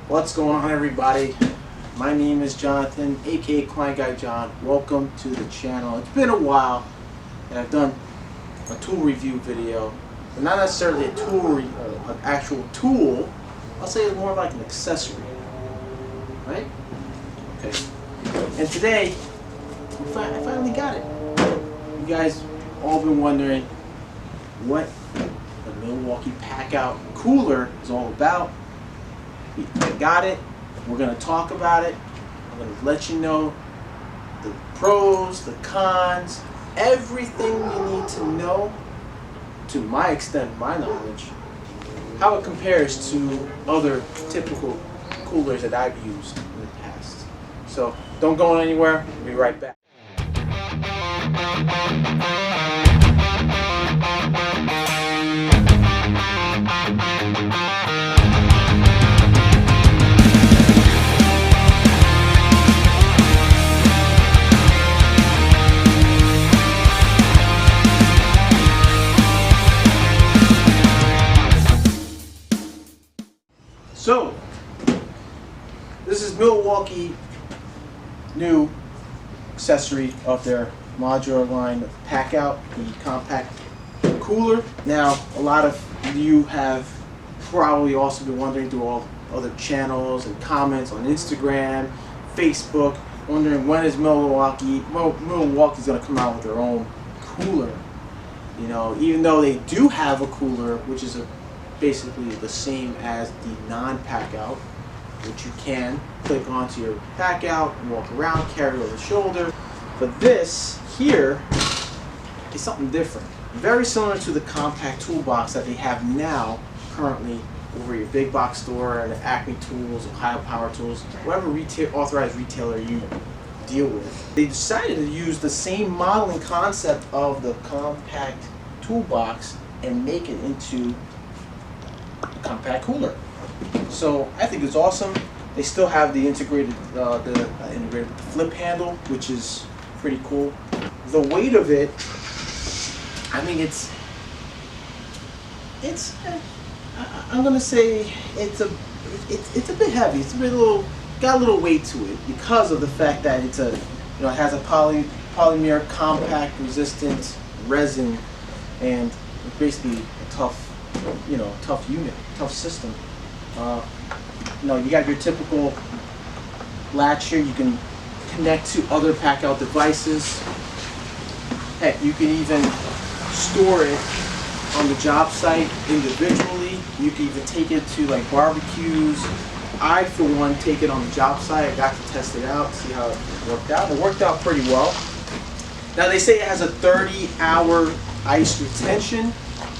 What's going on, everybody? My name is Jonathan, aka KleinGuy Jon. Welcome to the channel. It's been a while and I've done a tool review video, but not necessarily a tool, an actual tool. I'll say it's more like an accessory, right? Okay. And today, I finally got it. You guys all been wondering what the Milwaukee PACKOUT cooler is all about. I got it. We're going to talk about it. I'm going to let you know the pros, the cons, everything you need to know, to my extent, my knowledge, how it compares to other typical coolers that I've used in the past. So don't go anywhere. We'll be right back. So, this is Milwaukee new accessory of their modular line of PACKOUT, the compact cooler. Now, a lot of you have probably also been wondering through all other channels and comments on Instagram, Facebook, wondering when is Milwaukee's going to come out with their own cooler. You know, even though they do have a cooler, which is basically the same as the non-PACKOUT, which you can click onto your PACKOUT and walk around, carry over the shoulder. But this here is something different. Very similar to the compact toolbox that they have now currently over your big box store and the Acme Tools, Ohio Power Tools, whatever authorized retailer you deal with. They decided to use the same modeling concept of the compact toolbox and make it into compact cooler. So I think it's awesome. They still have the integrated integrated flip handle, which is pretty cool. The weight of it, I mean, it's I'm gonna say it's a bit heavy. It's got a little weight to it because of the fact that it has a polymer compact resistant resin, and it's basically a tough unit, tough system. You got your typical latch here. You can connect to other PACKOUT devices. Heck, you can even store it on the job site individually. You can even take it to like barbecues. I, for one, take it on the job site. I got to test it out, see how it worked out. It worked out pretty well. Now they say it has a 30-hour ice retention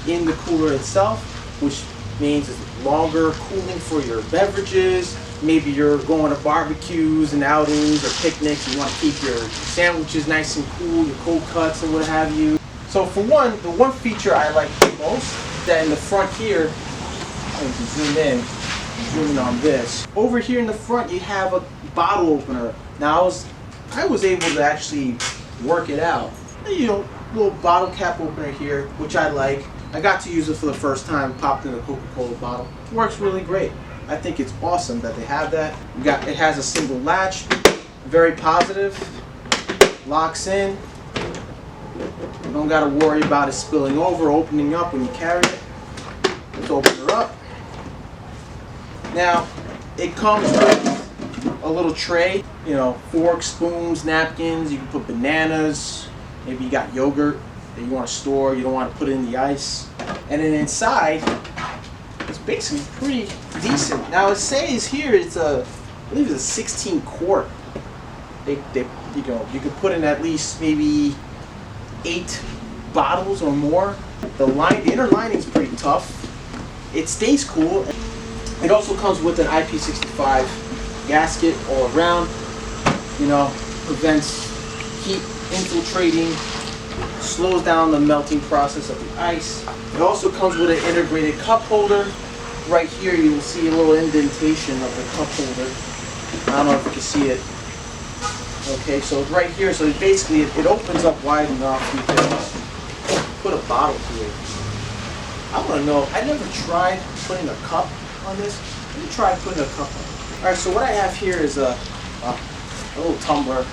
in the cooler itself, which means it's longer cooling for your beverages. Maybe you're going to barbecues and outings or picnics. You want to keep your sandwiches nice and cool, your cold cuts and what have you. So for one, the one feature I like the most is that in the front here, you can zoom in on this. Over here in the front, you have a bottle opener. Now I was able to actually work it out. Little bottle cap opener here, which I like. I got to use it for the first time, popped in a Coca-Cola bottle. It works really great. I think it's awesome that they have that. It has a single latch, very positive, locks in. You don't got to worry about it spilling over, opening up when you carry it. Let's open her up. Now, it comes with a little tray, forks, spoons, napkins. You can put bananas. Maybe you got yogurt that you want to store, you don't want to put it in the ice. And then inside, it's basically pretty decent. Now it says here I believe it's a 16 quart. You could put in at least maybe 8 bottles or more. The inner lining is pretty tough. It stays cool. It also comes with an IP65 gasket all around. Prevents heat infiltrating, slows down the melting process of the ice. It also comes with an integrated cup holder. Right here you will see a little indentation of the cup holder. I don't know if you can see it. Okay, so it's right here. So basically it opens up wide enough you can put a bottle here. I want to know, I never tried putting a cup on this. Let me try putting a cup on. Alright, so what I have here is a little tumbler.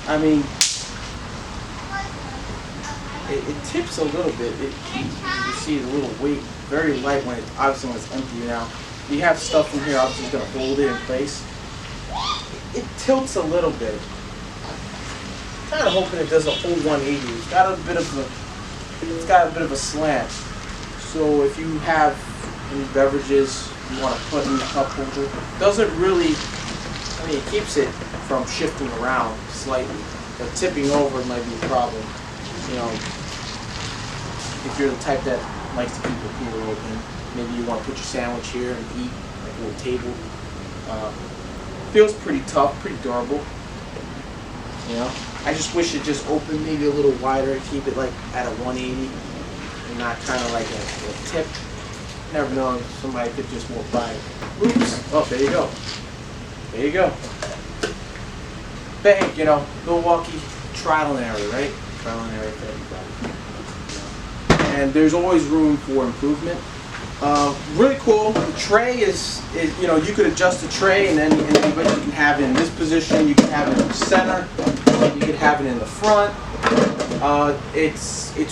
I mean, it tips a little bit. You see the little weight, very light when obviously when it's empty now. You have stuff in here, obviously it's going to hold it in place. It tilts a little bit. Kind of hoping it does a whole 180. It's got a bit of a slant. So if you have any beverages you want to put in the cup holder, it doesn't really, I mean, it keeps it from shifting around slightly, but tipping over might be a problem. You know, if you're the type that likes to keep the cooler open, maybe you want to put your sandwich here and eat like a little table. Feels pretty tough, pretty durable. You know, I just wish it just opened maybe a little wider, keep it like at a 180 and not kind of like a tip. Never know, somebody could just walk by. Oops. Oh, there you go. There you go. But hey, you know, Milwaukee, trial and error, right? Trial and error for everybody. And there's always room for improvement. Really cool. The tray is you know, you could adjust the tray, and then you can have it in this position. You can have it in the center. You could have it in the front. It's you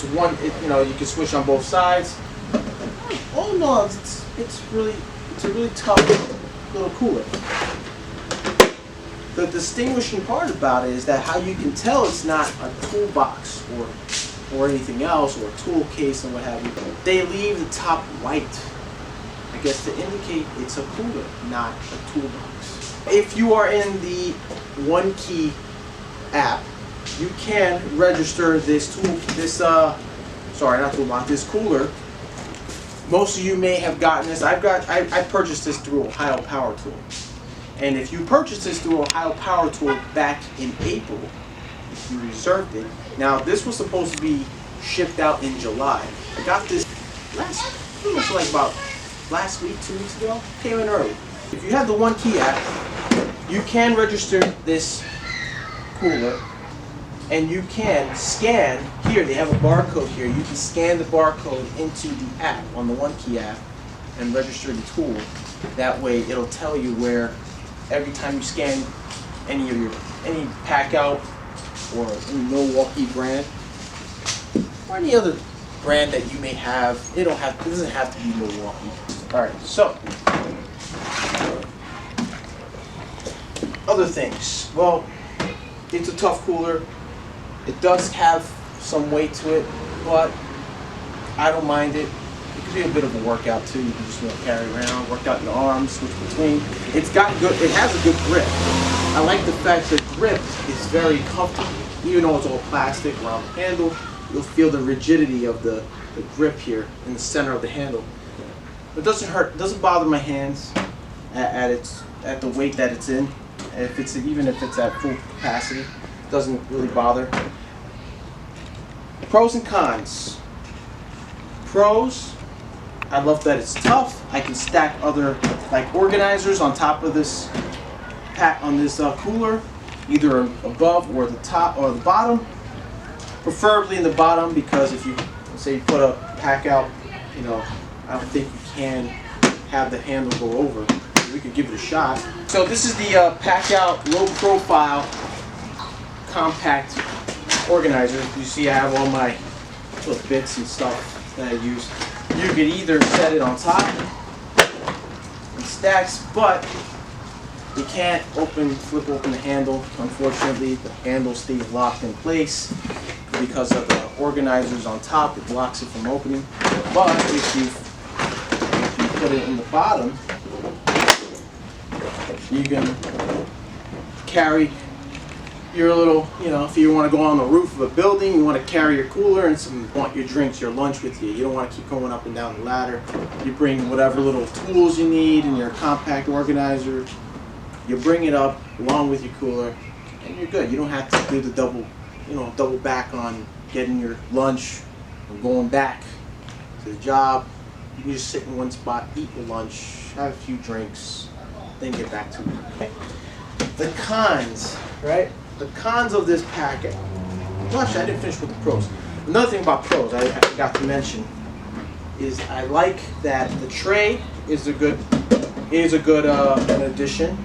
know, you can switch on both sides. Oh no, it's a really tough little cooler. The distinguishing part about it is that how you can tell it's not a toolbox or anything else, or a tool case and what have you. They leave the top white, I guess, to indicate it's a cooler, not a toolbox. If you are in the OneKey app, you can register this cooler. Most of you may have gotten this. I purchased this through Ohio Power Tool. And if you purchased this through Ohio Power Tool back in April, if you reserved it, now this was supposed to be shipped out in July. I got this pretty much like about last week, 2 weeks ago. Came in early. If you have the OneKey app, you can register this cooler, and you can scan here. They have a barcode here. You can scan the barcode into the app on the OneKey app and register the tool. That way, it'll tell you where every time you scan any PACKOUT or any Milwaukee brand or any other brand that you may have. It doesn't have to be Milwaukee. All right, so other things. Well, it's a tough cooler. It does have some weight to it, but I don't mind it. It could be a bit of a workout too. You can just carry around, work out your arms, switch between. It has a good grip. I like the fact that the grip is very comfortable. Even though it's all plastic around the handle, you'll feel the rigidity of the grip here in the center of the handle. It doesn't hurt. It doesn't bother my hands at the weight that it's in. Even if it's at full capacity, it doesn't really bother. Pros and cons. Pros, I love that it's tough. I can stack other like organizers on top of this cooler, either above or the top or the bottom. Preferably in the bottom, because if you say you put a PACKOUT, you know, I don't think you can have the handle go over. We could give it a shot. So this is the PACKOUT low profile compact organizer. You see I have all my little bits and stuff that I use. You could either set it on top in stacks, but you can't flip open the handle. Unfortunately, the handle stays locked in place because of the organizers on top. It blocks it from opening. But if you put it in the bottom, you can carry your little, you know, if you want to go on the roof of a building, you want to carry your cooler and you want your drinks, your lunch with you. You don't want to keep going up and down the ladder. You bring whatever little tools you need in your compact organizer. You bring it up along with your cooler, and you're good. You don't have to do the double back on getting your lunch and going back to the job. You can just sit in one spot, eat your lunch, have a few drinks, then get back to it. The cons, right? The cons of this PACKOUT. Well, actually, I didn't finish with the pros. Another thing about pros I forgot to mention is I like that the tray is a good is a good an addition.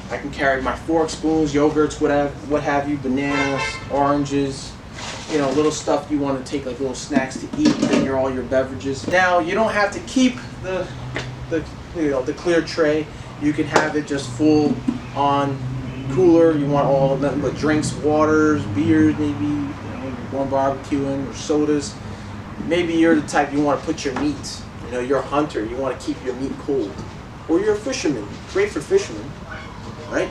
I can carry my forks, spoons, yogurts, what have you, bananas, oranges, you know, little stuff you want to take, like little snacks to eat in all your beverages. Now, you don't have to keep the clear tray. You can have it just full on cooler. You want all nothing but drinks, waters, beers, maybe, you know, one barbecuing or sodas. Maybe you're the type you want to put your meat. You know, you're a hunter. You want to keep your meat cold. Or you're a fisherman. Great for fishermen, right?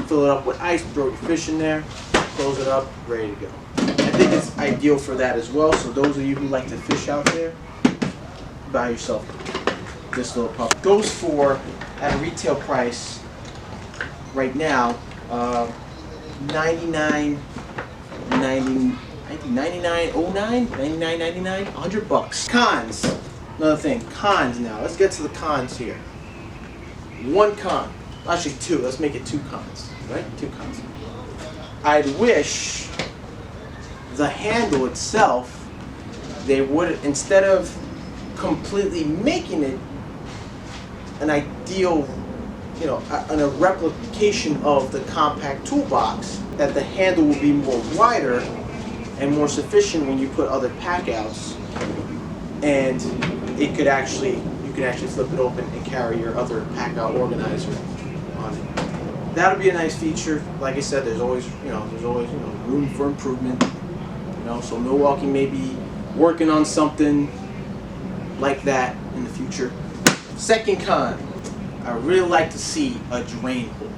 Fill it up with ice, throw your fish in there, close it up, ready to go. I think it's ideal for that as well. So those of you who like to fish out there, buy yourself this little pup. Goes for, at a retail price right now, $99.09, $100. Cons. Another thing, cons now. Let's get to the cons here. One con. Actually two. Let's make it two cons. Right? Two cons. I'd wish the handle itself, they would, instead of completely making it an ideal, you know, a replication of the compact toolbox, that the handle will be more wider and more sufficient when you put other packouts, and it could actually, you could actually flip it open and carry your other packout organizer on it. That would be a nice feature. Like I said, there's always room for improvement. You know, so Milwaukee may be working on something like that in the future. Second con, I really like to see a drain hole.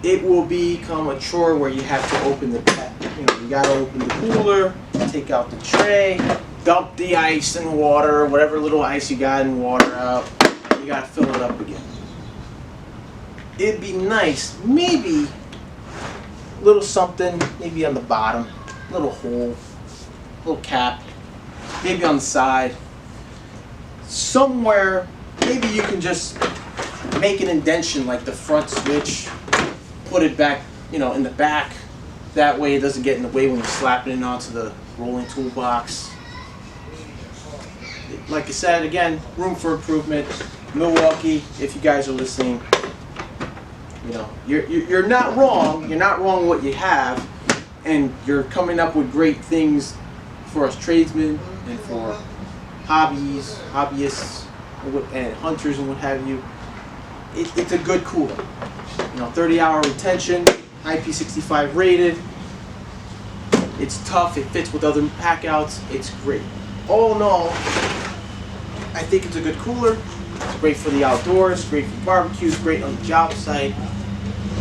It will become a chore where you have to open the pack. You know, you gotta open the cooler, take out the tray, dump the ice and water, whatever little ice you got in water out. You gotta fill it up again. It'd be nice, maybe a little something, maybe on the bottom, little hole, little cap, maybe on the side, somewhere. Maybe you can just make an indentation like the front switch, put it back, you know, in the back. That way it doesn't get in the way when you're slapping it onto the rolling toolbox. Like I said, again, room for improvement. Milwaukee, if you guys are listening, you know, you're not wrong. You're not wrong what you have, and you're coming up with great things for us tradesmen and for hobbyists, and hunters and what have you. It's a good cooler. You know, 30-hour retention, IP65 rated. It's tough. It fits with other packouts. It's great. All in all, I think it's a good cooler. It's great for the outdoors. Great for barbecues. Great on the job site.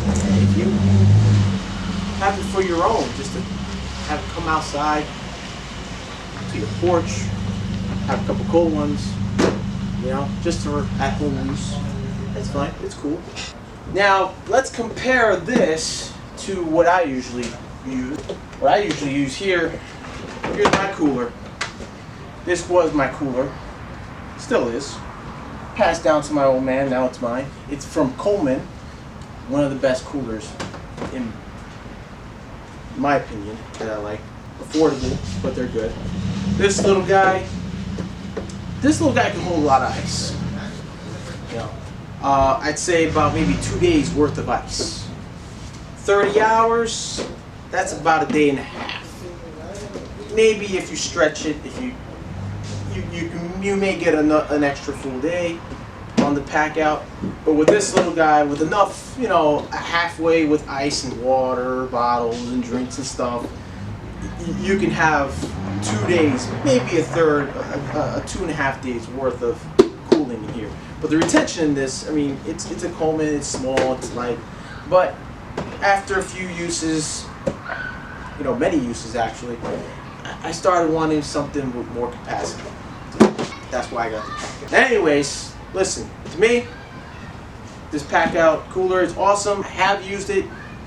If you have it for your own, just to have it come outside to your porch, have a couple cold ones. You know, just for at-home use. That's fine. It's cool. Now, let's compare this to what I usually use. What I usually use here, here's my cooler. This was my cooler. Still is. Passed down to my old man, now it's mine. It's from Coleman. One of the best coolers, in my opinion, that I like. Affordable, but they're good. This little guy can hold a lot of ice. You know, I'd say about maybe 2 days worth of ice. 30 hours, that's about a day and a half. Maybe if you stretch it, if you may get an extra full day on the pack out. But with this little guy, with enough, you know, halfway with ice and water, bottles and drinks and stuff, you can have 2 days, maybe a third, 2.5 days worth of cooling in here. But the retention in this, I mean, it's a Coleman, it's small, it's light. But after a few uses, you know, many uses actually, I started wanting something with more capacity. So that's why I got the pack. Anyways, listen, to me, this PACKOUT cooler is awesome. I have used it.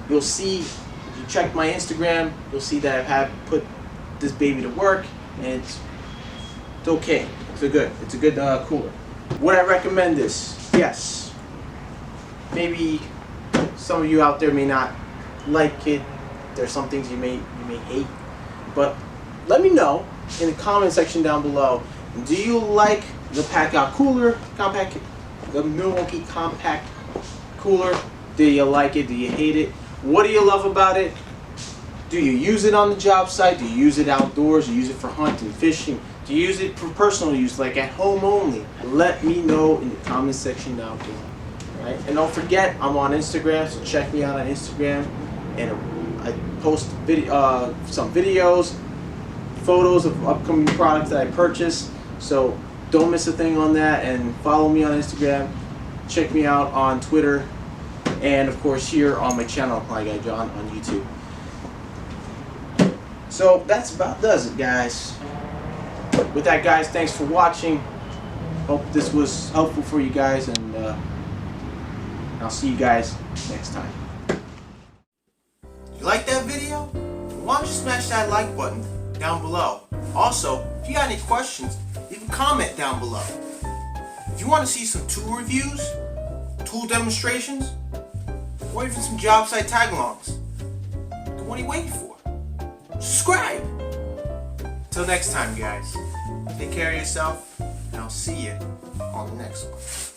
You'll see, if you check my Instagram, you'll see that I have put this baby to work, and it's okay. It's a good cooler. Would I recommend this? Yes. Maybe some of you out there may not like it. There's some things you may hate, but let me know in the comment section down below. Do you like the PACKOUT cooler, the Milwaukee Compact Cooler. Do you like it? Do you hate it? What do you love about it? Do you use it on the job site? Do you use it outdoors? Do you use it for hunting, fishing? Do you use it for personal use, like at home only? Let me know in the comment section down below. Right? And don't forget, I'm on Instagram, so check me out on Instagram. And I post some videos, photos of upcoming products that I purchased. So don't miss a thing on that. And follow me on Instagram. Check me out on Twitter. And of course here on my channel, KleinGuy Jon on YouTube. So that's about does it, guys. With that, guys, thanks for watching. Hope this was helpful for you guys, and I'll see you guys next time. You like that video? Why don't you smash that like button down below? Also, if you got any questions, leave a comment down below. If you want to see some tool reviews, tool demonstrations, or even some job site tag-alongs, then what are you waiting for? Subscribe! Till next time, guys. Take care of yourself, and I'll see you on the next one.